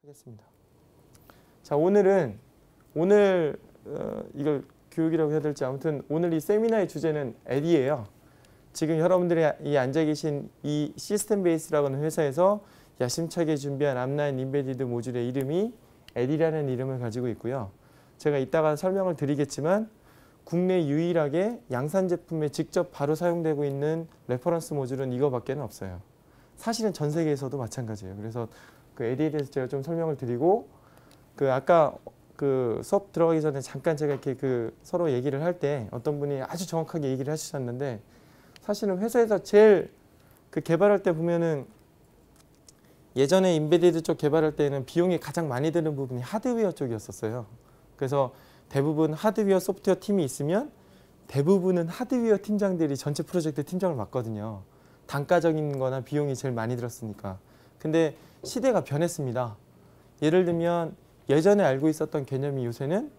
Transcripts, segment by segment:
하겠습니다. 자, 오늘 이걸 교육이라고 해야 될지 아무튼 오늘 이 세미나의 주제는 에디예요. 지금 여러분들이 이 앉아 계신 이 시스템 베이스라고 하는 회사에서 야심차게 준비한 앞라인 임베디드 모듈의 이름이 에디라는 이름을 가지고 있고요. 제가 이따가 설명을 드리겠지만 국내 유일하게 양산 제품에 직접 바로 사용되고 있는 레퍼런스 모듈은 이거밖에는 없어요. 사실은 전 세계에서도 마찬가지예요. 그래서 그 에디에 대해서 제가 좀 설명을 드리고 아까 수업 들어가기 전에 잠깐 제가 이렇게 서로 얘기를 할 때 어떤 분이 아주 정확하게 얘기를 하셨는데 사실은 회사에서 제일 개발할 때 보면은 예전에 임베디드 쪽 개발할 때는 비용이 가장 많이 드는 부분이 하드웨어 쪽이었었어요. 그래서 대부분 하드웨어 소프트웨어 팀이 있으면 대부분은 하드웨어 팀장들이 전체 프로젝트 팀장을 맡거든요. 단가적인 거나 비용이 제일 많이 들었으니까. 근데 시대가 변했습니다. 예를 들면 예전에 알고 있었던 개념이 요새는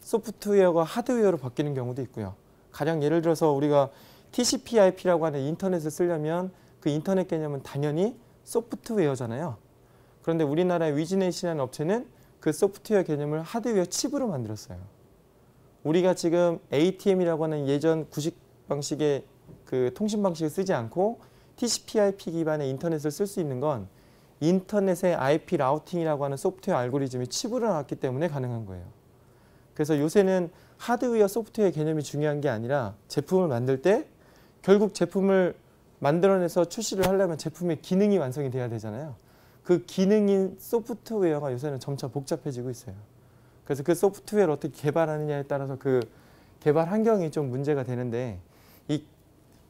소프트웨어가 하드웨어로 바뀌는 경우도 있고요. 가령 예를 들어서 우리가 TCP/IP라고 하는 인터넷을 쓰려면 그 인터넷 개념은 당연히 소프트웨어잖아요. 그런데 우리나라의 위즈넷이라는 업체는 그 소프트웨어 개념을 하드웨어 칩으로 만들었어요. 우리가 지금 ATM이라고 하는 예전 구식 방식의 통신 방식을 쓰지 않고 TCP/IP 기반의 인터넷을 쓸 수 있는 건 인터넷의 IP 라우팅이라고 하는 소프트웨어 알고리즘이 칩으로 나왔기 때문에 가능한 거예요. 그래서 요새는 하드웨어 소프트웨어 개념이 중요한 게 아니라 제품을 만들 때 결국 제품을 만들어내서 출시를 하려면 제품의 기능이 완성이 돼야 되잖아요. 그 기능인 소프트웨어가 요새는 점차 복잡해지고 있어요. 그래서 그 소프트웨어를 어떻게 개발하느냐에 따라서 그 개발 환경이 좀 문제가 되는데 이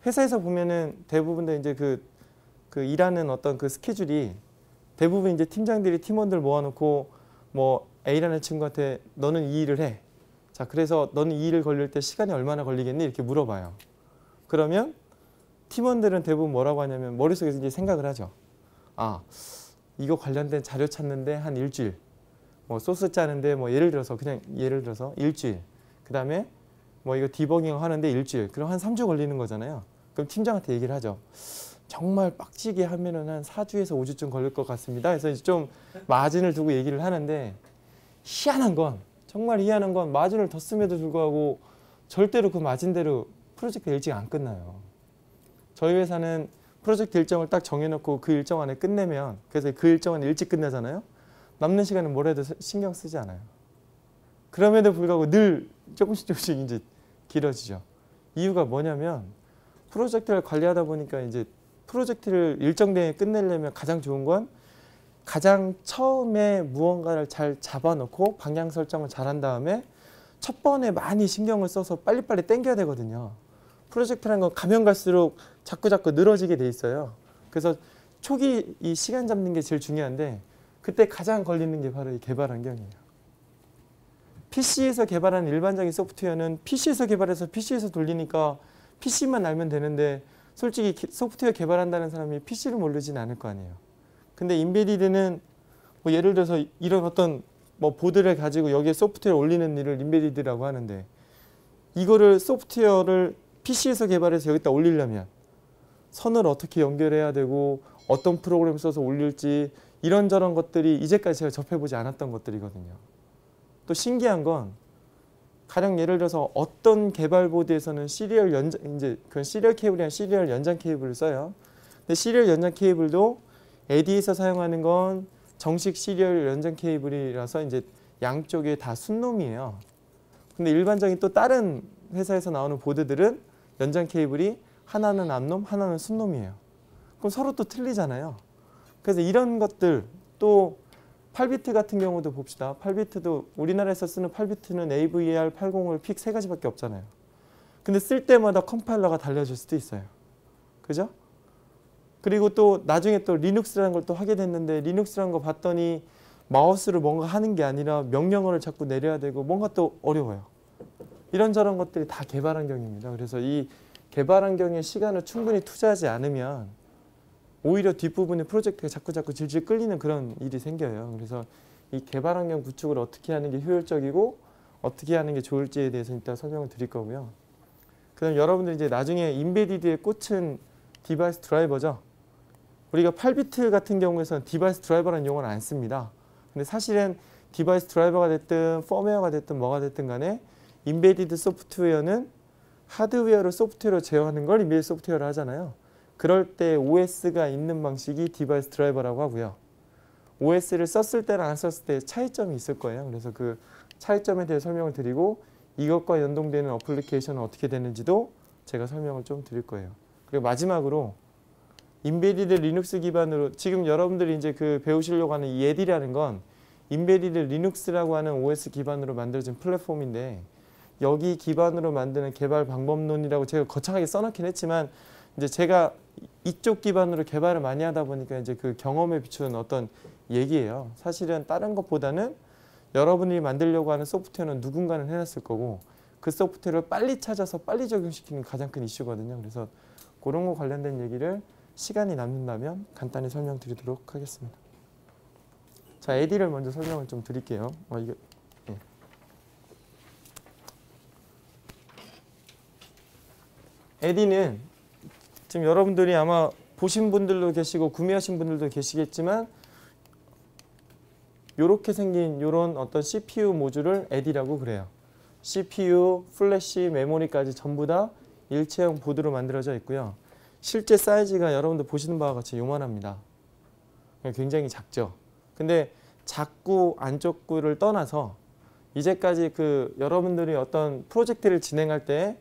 회사에서 보면은 대부분 이제 일하는 어떤 스케줄이 대부분 이제 팀장들이 팀원들 모아놓고 뭐 A라는 친구한테 너는 이 일을 해. 자, 그래서 너는 이 일을 걸릴 때 시간이 얼마나 걸리겠니? 이렇게 물어봐요. 그러면 팀원들은 대부분 뭐라고 하냐면 머릿속에서 이제 생각을 하죠. 아, 이거 관련된 자료 찾는데 한 일주일. 뭐 소스 짜는데 뭐 예를 들어서 일주일. 그 다음에 뭐 이거 디버깅 하는데 일주일. 그럼 한 3주 걸리는 거잖아요. 그럼 팀장한테 얘기를 하죠. 정말 빡시게 하면은 한 4주에서 5주쯤 걸릴 것 같습니다. 그래서 이제 좀 마진을 두고 얘기를 하는데 정말 희한한 건 마진을 뒀음에도 불구하고 절대로 그 마진대로 프로젝트 일찍 안 끝나요. 저희 회사는 프로젝트 일정을 딱 정해놓고 그 일정 안에 끝내면 그래서 그 일정 안에 일찍 끝나잖아요. 남는 시간은 뭘 해도 신경 쓰지 않아요. 그럼에도 불구하고 늘 조금씩 이제 길어지죠. 이유가 뭐냐면 프로젝트를 관리하다 보니까 이제 프로젝트를 일정 내에 끝내려면 가장 좋은 건 가장 처음에 무언가를 잘 잡아놓고 방향 설정을 잘한 다음에 첫 번에 많이 신경을 써서 빨리빨리 당겨야 되거든요. 프로젝트라는 건 가면 갈수록 자꾸 늘어지게 돼 있어요. 그래서 초기 이 시간 잡는 게 제일 중요한데 그때 가장 걸리는 게 바로 이 개발 환경이에요. PC에서 개발하는 일반적인 소프트웨어는 PC에서 개발해서 PC에서 돌리니까 PC만 알면 되는데 솔직히 소프트웨어 개발한다는 사람이 PC를 모르진 않을 거 아니에요. 근데 임베디드는 뭐 예를 들어서 이런 어떤 뭐 보드를 가지고 여기에 소프트웨어 올리는 일을 임베디드라고 하는데 이거를 소프트웨어를 PC에서 개발해서 여기다 올리려면 선을 어떻게 연결해야 되고 어떤 프로그램을 써서 올릴지 이런저런 것들이 이제까지 제가 접해보지 않았던 것들이거든요. 또 신기한 건 가령 예를 들어서 어떤 개발 보드에서는 시리얼 케이블이 아니라 시리얼 연장 케이블을 써요. 근데 시리얼 연장 케이블도 에디에서 사용하는 건 정식 시리얼 연장 케이블이라서 이제 양쪽에 다 순놈이에요. 근데 일반적인 또 다른 회사에서 나오는 보드들은 연장 케이블이 하나는 앞놈, 하나는 순놈이에요. 그럼 서로 또 틀리잖아요. 그래서 이런 것들 또 8비트 같은 경우도 봅시다. 8비트도 우리나라에서 쓰는 8비트는 AVR, 80을 픽 3가지밖에 없잖아요. 근데 쓸 때마다 컴파일러가 달라질 수도 있어요. 그죠? 그리고 또 나중에 또 리눅스라는 걸 또 하게 됐는데 리눅스라는 거 봤더니 마우스로 뭔가 하는 게 아니라 명령어를 자꾸 내려야 되고 뭔가 또 어려워요. 이런저런 것들이 다 개발 환경입니다. 그래서 이 개발 환경에 시간을 충분히 투자하지 않으면 오히려 뒷부분에 프로젝트가 자꾸 질질 끌리는 그런 일이 생겨요. 그래서 이 개발 환경 구축을 어떻게 하는 게 효율적이고 어떻게 하는 게 좋을지에 대해서 이따 설명을 드릴 거고요. 그다음 여러분들이 이제 나중에 임베디드의 꽃은 디바이스 드라이버죠. 우리가 8비트 같은 경우에서는 디바이스 드라이버라는 용어를 안 씁니다. 근데 사실은 디바이스 드라이버가 됐든 펌웨어가 됐든 뭐가 됐든 간에 인베디드 소프트웨어는 하드웨어를 소프트웨어로 제어하는 걸 인베디드 소프트웨어로 하잖아요. 그럴 때 OS가 있는 방식이 디바이스 드라이버라고 하고요. OS를 썼을 때랑 안 썼을 때 차이점이 있을 거예요. 그래서 그 차이점에 대해 설명을 드리고 이것과 연동되는 어플리케이션은 어떻게 되는지도 제가 설명을 좀 드릴 거예요. 그리고 마지막으로 인베디드 리눅스 기반으로 지금 여러분들이 이제 그 배우시려고 하는 이 에디라는 건 인베디드 리눅스라고 하는 OS 기반으로 만들어진 플랫폼인데 여기 기반으로 만드는 개발 방법론이라고 제가 거창하게 써놓긴 했지만 이제 제가 이쪽 기반으로 개발을 많이 하다 보니까 이제 그 경험에 비추는 어떤 얘기예요. 사실은 다른 것보다는 여러분이 만들려고 하는 소프트웨어는 누군가는 해놨을 거고 그 소프트웨어를 빨리 찾아서 빨리 적용시키는 게 가장 큰 이슈거든요. 그래서 그런 거 관련된 얘기를 시간이 남는다면 간단히 설명드리도록 하겠습니다. 자, 에디를 먼저 설명을 좀 드릴게요. 에디는 지금 여러분들이 아마 보신 분들도 계시고 구매하신 분들도 계시겠지만 이렇게 생긴 이런 어떤 CPU 모듈을 에디라고 그래요. CPU, 플래시, 메모리까지 전부 다 일체형 보드로 만들어져 있고요. 실제 사이즈가 여러분들 보시는 바와 같이 요만합니다. 굉장히 작죠. 근데 작고 안 작고를 떠나서 이제까지 그 여러분들이 어떤 프로젝트를 진행할 때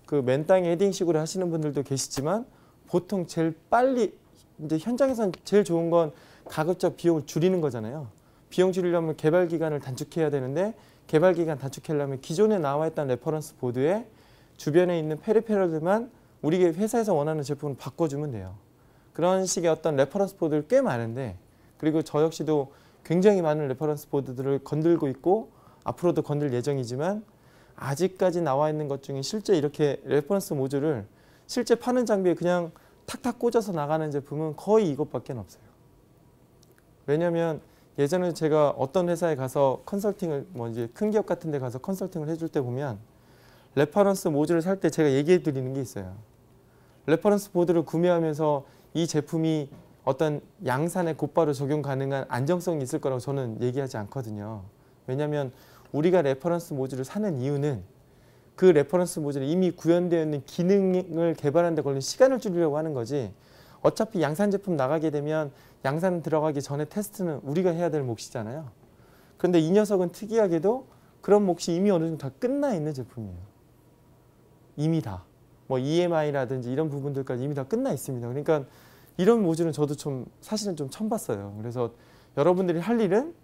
그 맨땅에 헤딩식으로 하시는 분들도 계시지만 보통 제일 빨리 이제 현장에선 제일 좋은 건 가급적 비용을 줄이는 거잖아요. 비용 줄이려면 개발 기간을 단축해야 되는데 개발 기간 단축하려면 기존에 나와 있던 레퍼런스 보드에 주변에 있는 페리페럴들만 우리 회사에서 원하는 제품을 바꿔주면 돼요. 그런 식의 어떤 레퍼런스 보드를 꽤 많은데 그리고 저 역시도 굉장히 많은 레퍼런스 보드들을 건들고 있고 앞으로도 건들 예정이지만 아직까지 나와 있는 것 중에 실제 이렇게 레퍼런스 모듈을 실제 파는 장비에 그냥 탁탁 꽂아서 나가는 제품은 거의 이것밖에 없어요. 왜냐하면 예전에 제가 어떤 회사에 가서 컨설팅을 이제 큰 기업 같은 데 가서 컨설팅을 해줄 때 보면 레퍼런스 모듈을 살 때 제가 얘기해 드리는 게 있어요. 레퍼런스 보드를 구매하면서 이 제품이 어떤 양산에 곧바로 적용 가능한 안정성이 있을 거라고 저는 얘기하지 않거든요. 왜냐하면 우리가 레퍼런스 모듈을 사는 이유는 그 레퍼런스 모듈에 이미 구현되어 있는 기능을 개발하는 데 걸린 시간을 줄이려고 하는 거지 어차피 양산 제품 나가게 되면 양산 들어가기 전에 테스트는 우리가 해야 될 몫이잖아요. 그런데 이 녀석은 특이하게도 그런 몫이 이미 어느 정도 다 끝나 있는 제품이에요. 이미 다. 뭐 EMI라든지 이런 부분들까지 이미 다 끝나 있습니다. 그러니까 이런 모듈은 저도 좀 사실은 좀 처음 봤어요. 그래서 여러분들이 할 일은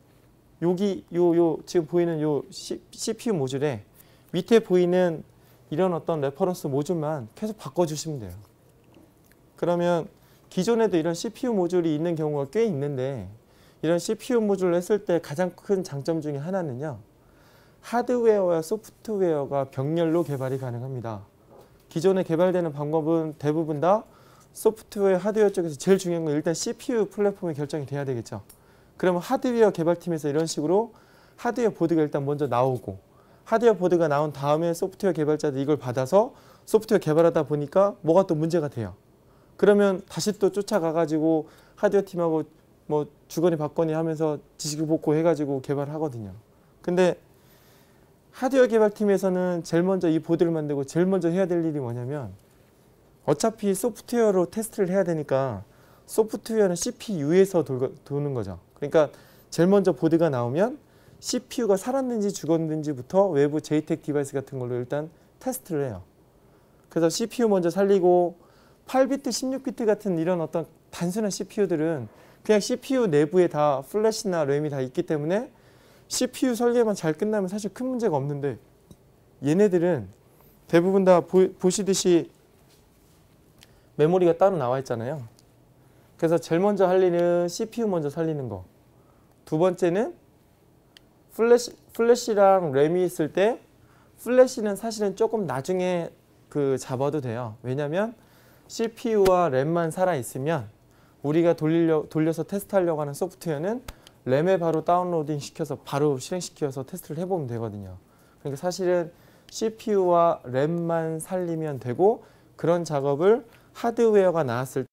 여기 지금 보이는 요 CPU 모듈에 밑에 보이는 이런 어떤 레퍼런스 모듈만 계속 바꿔주시면 돼요. 그러면 기존에도 이런 CPU 모듈이 있는 경우가 꽤 있는데 이런 CPU 모듈을 했을 때 가장 큰 장점 중에 하나는요. 하드웨어와 소프트웨어가 병렬로 개발이 가능합니다. 기존에 개발되는 방법은 대부분 다 소프트웨어, 하드웨어 쪽에서 제일 중요한 건 일단 CPU 플랫폼이 결정이 돼야 되겠죠. 그러면 하드웨어 개발팀에서 이런 식으로 하드웨어 보드가 일단 먼저 나오고 하드웨어 보드가 나온 다음에 소프트웨어 개발자들이 이걸 받아서 소프트웨어 개발하다 보니까 뭐가 또 문제가 돼요. 그러면 다시 또 쫓아가가지고 하드웨어 팀하고 뭐 주거니 받거니 하면서 지식 복구 해가지고 개발하거든요. 근데 하드웨어 개발팀에서는 제일 먼저 이 보드를 만들고 제일 먼저 해야 될 일이 뭐냐면 어차피 소프트웨어로 테스트를 해야 되니까 소프트웨어는 CPU에서 도는 거죠. 그러니까 제일 먼저 보드가 나오면 CPU가 살았는지 죽었는지부터 외부 JTAG 디바이스 같은 걸로 일단 테스트를 해요. 그래서 CPU 먼저 살리고 8비트, 16비트 같은 이런 어떤 단순한 CPU들은 그냥 CPU 내부에 다 플래시나 램이 다 있기 때문에 CPU 설계만 잘 끝나면 사실 큰 문제가 없는데 얘네들은 대부분 다 보시듯이 메모리가 따로 나와 있잖아요. 그래서 제일 먼저 할 일은 CPU 먼저 살리는 거. 두 번째는 플래시랑 램이 있을 때 플래시는 사실은 조금 나중에 잡아도 돼요. 왜냐하면 CPU와 램만 살아있으면 우리가 돌려서 테스트하려고 하는 소프트웨어는 램에 바로 다운로딩 시켜서 바로 실행시켜서 테스트를 해보면 되거든요. 그러니까 사실은 CPU와 램만 살리면 되고 그런 작업을 하드웨어가 나왔을